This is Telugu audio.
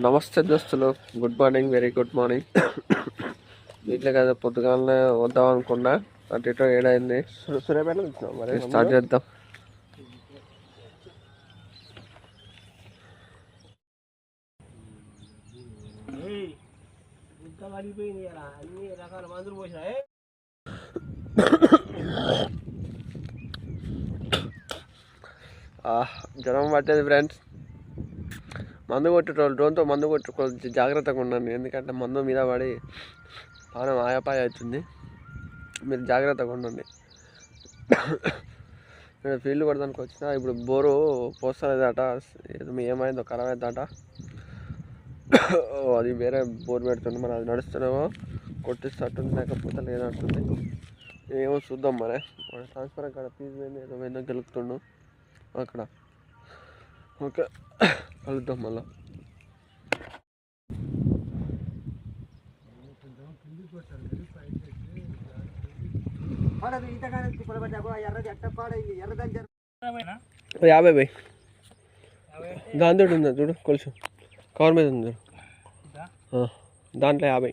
నమస్తే దోస్తులు, good morning, very good morning. ఇట్లా కదా పొద్దుగాలనే వద్దాం అనుకున్నా, అటు ఇటు ఏడైంది. స్టార్ట్ చేద్దాం. జ్వరం పట్టేది ఫ్రెండ్స్. మందు కొట్టేటోళ్ళు డ్రోన్తో మందు కొట్టి కొంచెం జాగ్రత్తగా ఉండండి, ఎందుకంటే మందు మీద పడి పానం ఆయాపాయ అవుతుంది. మీరు జాగ్రత్తగా ఉండండి. నేను ఫీల్డ్ కొడదానికి వచ్చిన, ఇప్పుడు బోరు పోస్తలేదట, ఏమైందో ఖరాబ్ అవుతుందట. అది వేరే బోర్ పెడుతుంది, మరి అది నడుస్తున్నామో కొట్టిస్తట్టుంది, లేకపోతే లేనట్టుంది. ఏమో చూద్దాం. మరి ట్రాన్స్ఫర్ అక్కడ ఫీజు పోయింది, ఏదో పోయిందో గెలుపుతుండు అక్కడ. ఓకే, కలుద్దాం మళ్ళా. యాభై పోయి దాంతో ఉందా చూడు, కొలుసు కవర్ మీద ఉంది, దాంట్లో 50.